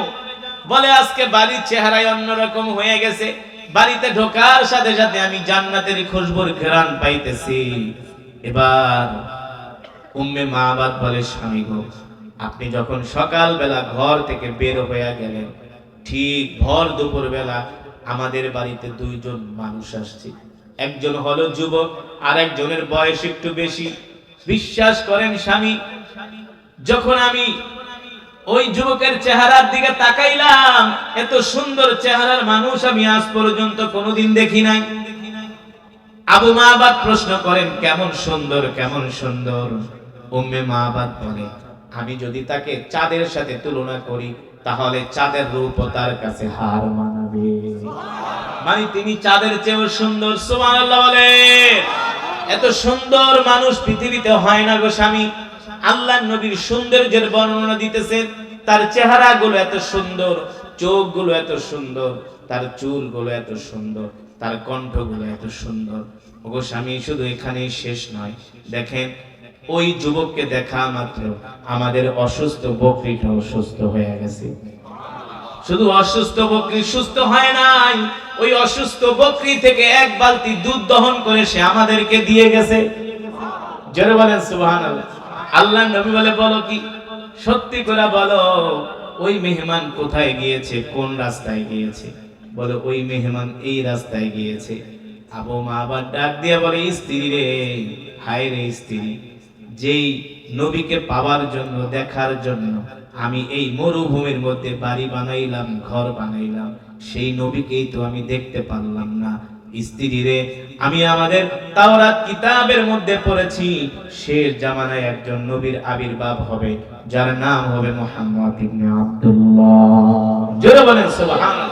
বলে, আজকে বাড়ির চেহারায় অন্যরকম হয়ে গেছে। বাড়িতে ঢোকার সাথে সাথে আমি জান্নাতের খুশবুর ঘ্রাণ পাইতেছি। এবার উম্মে মাবাদ বলে, স্বামী গো, আপনি যখন সকালবেলা ঘর থেকে বের হয়ে গেলেন, ঠিক ভর দুপুর বেলা আমাদের বাড়িতে দুইজন মানুষ আসছে। একজন হলো যুবক, আর একজনের বয়স একটু বেশি। বিশ্বাস করেন স্বামী, যখন আমি ওই যুবকের চেহারার দিকে তাকাইলাম, এত সুন্দর চেহারার মানুষ আমি আজ পর্যন্ত কোনোদিন দেখি নাই। আবু মাবাদ প্রশ্ন করেন, কেমন সুন্দর, কেমন সুন্দর? উম্মে মাবাদ বলে, আমি যদি তাকে চাঁদের সাথে তুলনা করি, তাহলে চাঁদের রূপ তার কাছে হার মানাবে। মানে তিনি চাঁদের চেয়েও সুন্দর। সুবহানাল্লাহ বলে। এত সুন্দর মানুষ পৃথিবীতে হয় না গো স্বামী। আল্লাহর নবীর সৌন্দর্যের বর্ণনা দিতেছেন, তার চেহারা গুলো এত সুন্দর, চোখ গুলো এত সুন্দর, তার চুল গুলো এত সুন্দর, তার কণ্ঠ গুলো এত সুন্দর। ওগো স্বামী, শুধু এখানেই শেষ নয়। দেখেন, ওই যুবককে দেখা মাত্র আমাদের অসুস্থ বকরিটাও সুস্থ হয়ে গেছে। শুধু অসুস্থ বকরি সুস্থ হয় নাই, ওই অসুস্থ বকরি থেকে এক বালতি দুধ দহন করে সে আমাদেরকে দিয়ে গেছে। জোরে বলেন সুবহানাল্লাহ। আল্লাহর নবী বলে, বলো কি, সত্যি করে বলো, ওই মেহমান কোথায় গিয়েছে, কোন রাস্তায় গিয়েছে? বলে, ওই মেহমান এই রাস্তায় গিয়েছে। আবু মাবাদ ডাক দিয়ে বলে, স্ত্রী রে, হায় রে স্ত্রী, যেই নবীকে পাওয়ার জন্য, দেখার জন্য আমি এই মরুভূমির মধ্যে বাড়ি বানাইলাম, ঘর বানাইলাম, সেই নবীকেই তো আমি দেখতে পারলাম না। স্ত্রী রে, আমি আমাদের তাওরাত কিতাবের মধ্যে পড়েছি, শেষ জামানায় একজন নবীর আবির্ভাব হবে, যার নাম হবে মুহাম্মদ ইবনে আব্দুল্লাহ। জোরে বলেন সুবহানাল্লাহ।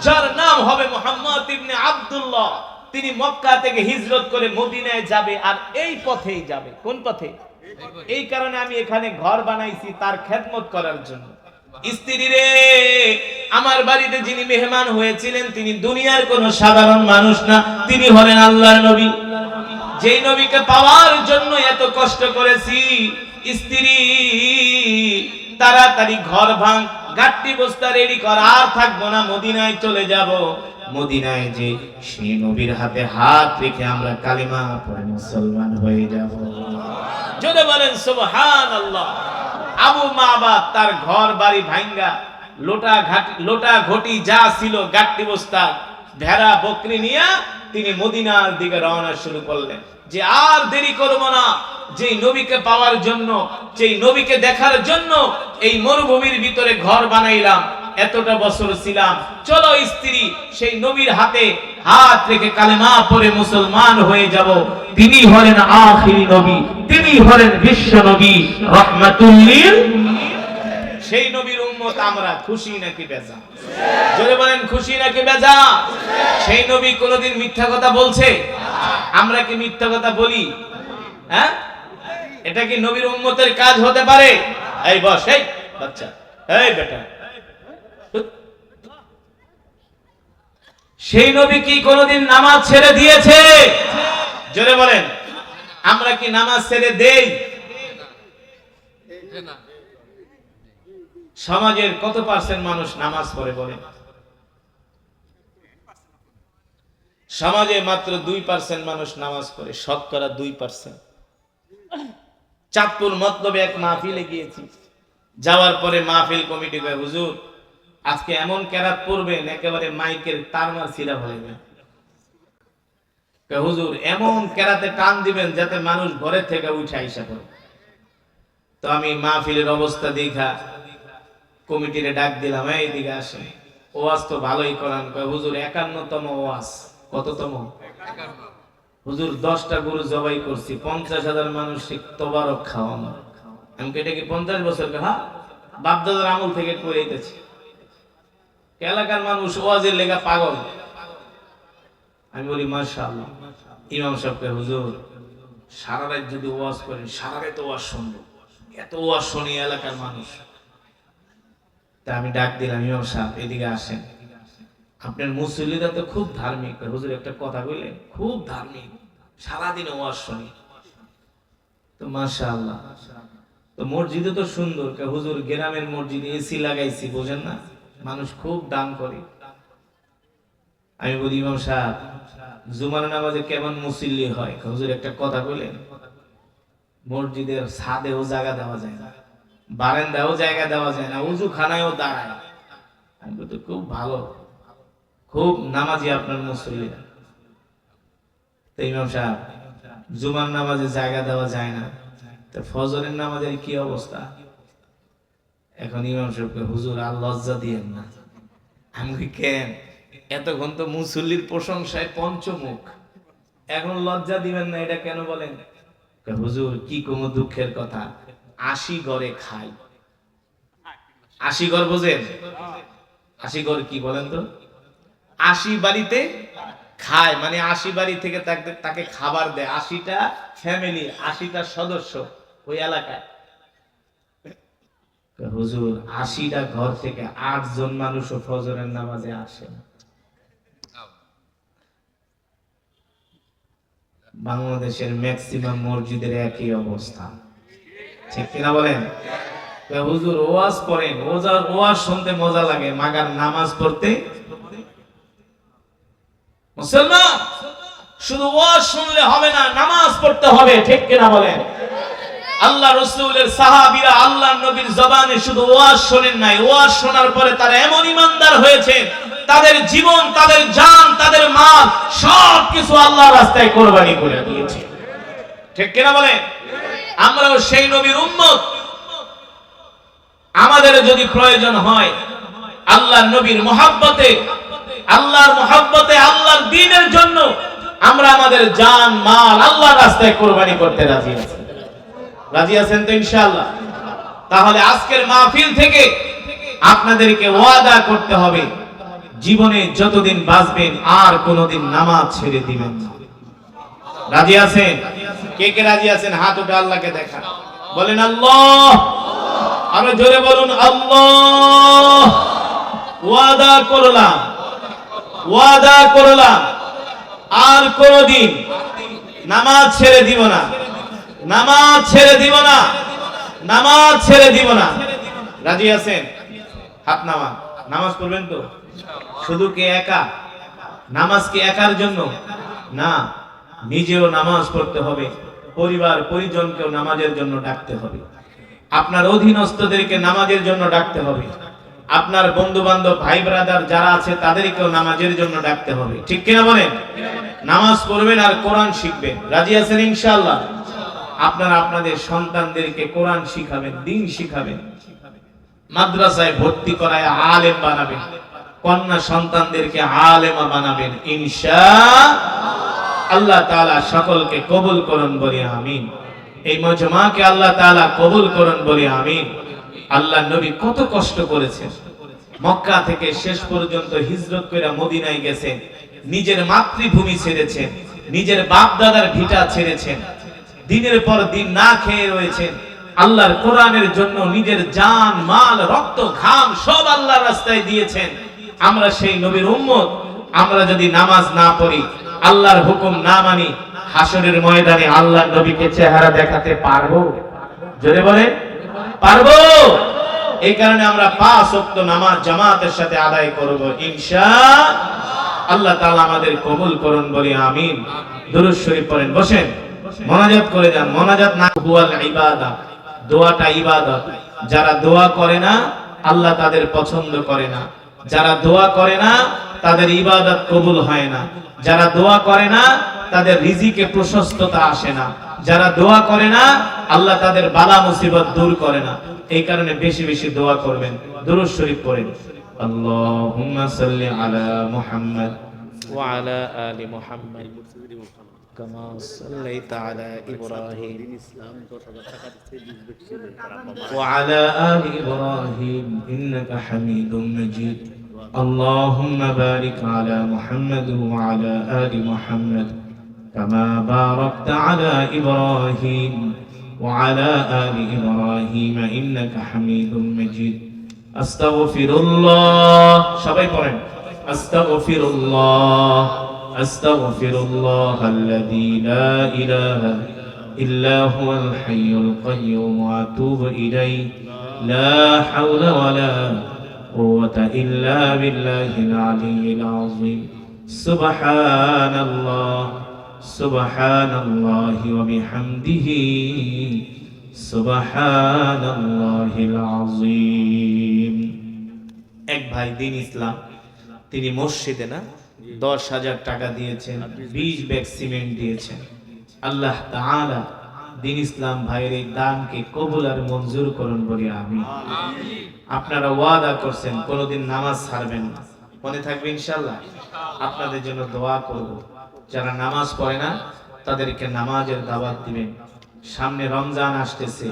যার নাম হবে মুহাম্মদ ইবনে আব্দুল্লাহ। তিনি মক্কা থেকে হিজরত করে মদিনায় যাবে, আর এই পথেই যাবে। কোন পথে? এই কারণে আমি এখানে ঘর বানাইছি তার খেদমত করার জন্য। স্ত্রী রে, আমার বাড়িতে যিনি মেহমান হয়েছিলেন, তিনি দুনিয়ার কোন সাধারণ মানুষ না, তিনি হলেন আল্লাহর নবী। যেই নবীকে পাওয়ার জন্য এত কষ্ট করেছি। স্ত্রী, তাড়াতাড়ি ঘর ভাঙ, গাট্টি বস্তা রেডি কর, আর থাকবো না, মদিনায় চলে যাব। মদিনায় যে সেই নবীর হাতে হাত রেখে আমরা কালিমা পড়ে মুসলমান হয়ে যাব। জোরে বলেন সুবহানাল্লাহ। আবু মাবাদ তার ঘর বাড়ি ভাঙ্গা, লোটা ঘটি যা ছিল, গাট্টি বস্তা, ভেড়া বকরি নিয়ে তিনি মদিনার দিকে রওনা শুরু করলেন, যে আর দেরি করব না, যেই নবীকে পাওয়ার জন্য, যেই নবীকে দেখার জন্য এই মরুভূমির ভিতরে ঘর বানাইলাম, এতটা বছর ছিলাম, চলো স্ত্রী, সেই নবীর হাতে হাত রেখে কালেমা পড়ে মুসলমান হয়ে যাব। তিনি হলেন আখিরি নবী, তিনি হলেন বিশ্ব নবী, রাহমাতুল লিল। সেই নবীর উম্মত আমরা। খুশি নাকি বেজা? জোরে বলেন, খুশি নাকি বেজা? সেই নবী কোনদিন মিথ্যা কথা বলছে? আমরা কি মিথ্যা কথা বলি? হ্যাঁ, এটা কি নবীর উম্মতের কাজ হতে পারে? এই বস, এই বাচ্চা, এই বেটা, সেই নবী কি কোনদিন নামাজ ছেড়ে দিয়েছে? জোরে বলেন, আমরা কি নামাজ ছেড়ে দেই? সমাজের কত পার্সেন্ট মানুষ নামাজ পড়ে বলে? সমাজে মাত্র 2% মানুষ নামাজ পড়ে, শতকরা 2%। চাঁদপুর মতলবে এক মাহফিলে গিয়েছি, যাওয়ার পরে মাহফিল কমিটি কয়, হুজুর আজকে এমন কেরাত পড়বেন একেবারে মাইকের তারমার ছিঁড়া হয়ে যাবে। হুজুর এমন কেরাতে টান দিবেন যাতে মানুষ ঘরের থেকে উঠে আইসা পড়ে। তো আমি মাহফিলের অবস্থা দেখা কমিটিরে ডাক দিলাম, এইদিকে আসে, ওয়াজ তো ভালোই করান। কয় হুজুর 51তম ওয়াজ। কততম? হুজুর 10টা গরু জবাই করছি, 50,000 মানুষ তোবারক খাওয়ানো। আমি এটা কি 50 বছর? হ্যাঁ, বাপদাদার আমল থেকে করে দিতেছি। এলাকার মানুষ ওয়াজের লেগা পাগল। আমি বলি মাশাআল্লাহ। ইমাম সাহেবকে, হুজুর সারা রাত যদি ওয়াজ করেন, সারা রাত ওয়াজ শুনবো, এত ওয়াজ শুনি এলাকার মানুষ। তা আমি ডাক দিলাম, ইমাম সাহেব এদিকে আসেন, আপনার মুসল্লিরা তো খুব ধার্মিক। হুজুর একটা কথা বললেন, খুব ধার্মিক, সারাদিন ওয়াজ শুনি। তো মাশাআল্লাহ, তো মসজিদে তো সুন্দর। হুজুর গ্রামের মসজিদে এসি লাগাইছি, বোঝেন না, মানুষ খুব দান করে। আমি বলি ইমাম সাহেব জুমার নামাজে কেমন মুসল্লি হয়? হুজুর একটা কথা বললেন, মসজিদের ছাদেও জায়গা দেওয়া যায় না, বারান্দাও জায়গা দেওয়া যায় না, উজু খানায়ও দাঁড়ায়। আমি বলি খুব ভালো, খুব নামাজি আপনার মুসল্লিরা। তো ইমাম সাহেব জুমার নামাজে জায়গা দেওয়া যায় না, তো ফজরের নামাজের কি অবস্থা? এখন ইমাম সাহেবকে, হুজুর আর লজ্জা দিয়েন না। আমি কেন? এতক্ষণ তো মুসল্লির প্রশংসায় পঞ্চমুখ, এখন লজ্জা দিবেন না, এটা কেন বলেন? হুজুর কি কোনো দুঃখের কথা, 80 ঘরে খাই। 80 ঘর বোঝেন? 80 ঘর কি বলেন তো? 80 বাড়িতে খায়, মানে 80 বাড়ি থেকে তাকে খাবার দেয়। 80টা ফ্যামিলি, 80টা সদস্য ওই এলাকায়। হুজুর 80টা ঘর থেকে 8 জন মানুষও ফজরের নামাজে আসে না। বাংলাদেশের ম্যাক্সিমাম মসজিদের একই অবস্থা, ঠিক কিনা বলেন? হুজুর ওয়াজ করেন, ওয়াজ শুনতে মজা লাগে, মাগার নামাজ পড়তে। মুসলমান শুধু ওয়াজ শুনলে হবে না, নামাজ পড়তে হবে, ঠিক কিনা বলেন? আল্লাহ রাসূলের সাহাবীরা আল্লাহর নবীর জবানে শুধু ওয়াজ শোনেন নাই, ওয়াজ শোনার পরে তারা এমন ঈমানদার হয়েছে, তাদের জীবন, তাদের জান, তাদের মাল সবকিছু আল্লাহর রাস্তায় কোরবানি করে দিয়েছে, ঠিক কিনা বলেন? আমরাও সেই নবীর উম্মত। আমাদের যদি প্রয়োজন হয় আল্লাহর নবীর মহব্বতে, আল্লাহর মহব্বতে, আল্লাহর দ্বীনের জন্য আমরা আমাদের জান মাল আল্লাহর রাস্তায় কোরবানি করতে রাজি আছি। রাজি আছেন তো ইনশাআল্লাহ? তাহলে আজকের মাহফিল থেকে আপনাদেরকে ওয়াদা করতে হবে, জীবনে যতদিন বাঁচবেন আর কোনোদিন নামাজ ছেড়ে দিবেন না। রাজি আছেন? কে কে রাজি আছেন? হাত উঠে আল্লাহকে দেখান, বলেন আল্লাহ। আরো জোরে বলুন আল্লাহ। ওয়াদা করলাম, ওয়াদা করলাম আর কোনোদিন নামাজ ছেড়ে দিব না, নামাজ ছেড়ে দিব না, নামাজ ছেড়ে দিব না। রাজি আছেন? হাত নামান। নামাজ পড়বেন তো? শুধু কে একা? নামাজ কি একার জন্য না, নিজেও নামাজ পড়তে হবে, পরিবার পরিজনকেও নামাজের জন্য ডাকতে হবে, আপনার অধীনস্থদেরকে নামাজের জন্য ডাকতে হবে, আপনার বন্ধু বান্ধব ভাই ব্রাদার যারা আছে তাদেরকেও নামাজের জন্য ডাকতে হবে, ঠিক কিনা বলেন? নামাজ পড়বেন আর কোরআন শিখবেন। রাজি আছেন ইনশাআল্লাহ? আপনারা আপনাদের সন্তানদেরকে কোরআন শিখাবেন, দ্বীন শিখাবেন, মাদ্রাসায় ভর্তি করায় আলেম বানাবেন, কন্যা সন্তানদেরকে আলেমা বানাবেন ইনশাআল্লাহ। আল্লাহ তাআলা সকলকে কবুল করুন, বলি আমিন। এই মজমাকে আল্লাহ তাআলা কবুল করুন, বলি আমিন। আল্লাহ নবী কত কষ্ট করেছেন, মক্কা থেকে শেষ পর্যন্ত হিজরত করে মদিনায় গেছেন, নিজের মাতৃভূমি ছেড়েছেন, নিজের বাপ দাদার ভিটা ছেড়েছেন, দিনের পর দিন না খেয়ে রয়েছেন, আল্লাহর কোরআনের জন্য নিজের জান মাল রক্ত ঘাম সব আল্লাহর রাস্তায় দিয়েছেন। আমরা সেই নবীর উম্মত, আমরা যদি নামাজ না পড়ি, আল্লাহর হুকুম না মানি, হাসরের ময়দানে আল্লাহর নবীকে চেহারা দেখাতে পারবো? জোরে বলে পারবো? এই কারণে আমরা 5 ওয়াক্ত নামাজ জামাতের সাথে আদায় করব ইনশাআল্লাহ। আল্লাহ তাআলা আমাদের কবুল করুন, বলি আমিন। দুরূদ শরীফ পড়েন, বসেন, মোনাজাত করে যান। মোনাজাত না হুয়াল ইবাদা, দোয়াটা ইবাদত। যারা দোয়া করে না আল্লাহ তাদের পছন্দ করে না, যারা দোয়া করে না তাদের ইবাদত কবুল হয় না, যারা দোয়া করে না তাদের রিজিকে প্রশস্ততা আসে না, যারা দোয়া করে না আল্লাহ তাদের বালা মুসিবত দূর করে না। এই কারণে বেশি বেশি দোয়া করবেন। দুরূদ শরীফ পড়েন। আল্লাহুম্মা সাল্লি আলা মুহাম্মদ ওয়া আলা আলি মুহাম্মদ কামা সাল্লাইতা আলা ইব্রাহিম ওয়া আলা আলি ইব্রাহিম ইন্নাকা হামিদুম মাজিদ। আল্লাহুম্মা বারিক আলা মুহাম্মদ ওয়া আলা আলি মুহাম্মদ কামা বারাকতা আলা ইব্রাহিম ওয়া আলা আলি ইব্রাহিম ইন্নাকা হামিদুম মাজিদ। আস্তাগফিরুল্লাহ, সবাই পড়েন আস্তাগফিরুল্লাহ আস্তাগফিরুল্লাহ আল্লাযী লা ইলাহা ইল্লা হুয়াল হাইয়ুল কাইয়্যুম ওয়া আতুবু ইলাইহি লা হাওলা ওয়া লা কুওয়াতা ইল্লা বিল্লাহিল আলিয়্যিল আযীম। সুবহানাল্লাহ সুবহানাল্লাহি ওয়া বিহামদিহি সুবহানাল্লাহিল আযীম। এক ভাই দিন ইসলাম, তিনি মসজিদে না 10,000 টাকা দিয়েছেন, 20 ব্যাগ সিমেন্ট দিয়েছেন। আল্লাহ তাআলা দিন ইসলাম ভাইয়ের এই দানকে কবুল আর মঞ্জুর করুন বলি আমিন। আপনারা ওয়াদা করছেন কোনোদিন নামাজ ছাড়বেন না, মনে থাকবে ইনশাআল্লাহ। আপনাদের জন্য দোয়া করব, যারা নামাজ পড়ে না তাদেরকে নামাজের দাওয়াত দিবেন। সামনে রমজান আসতেছে,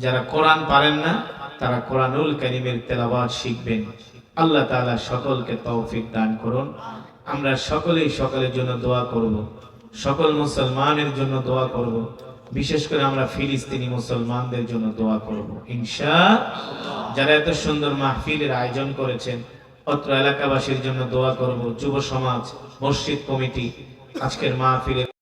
যারা কোরআন পারেন না তারা কোরআনুল কারীমের তেলাওয়াত শিখবেন। আল্লাহ তাআলা সকলকে তৌফিক দান করুন। আমরা সকলেই সকলের জন্য দোয়া করব, সকল মুসলমানের জন্য দোয়া করব, বিশেষ করে আমরা ফিলিস্তিনি মুসলমানদের জন্য দোয়া করব ইনশাআল্লাহ। যারা এত সুন্দর মাহফিলের আয়োজন করেছেন অত্র এলাকাবাসীর জন্য দোয়া করব, যুব সমাজ, মসজিদ কমিটি আজকের মাহফিলে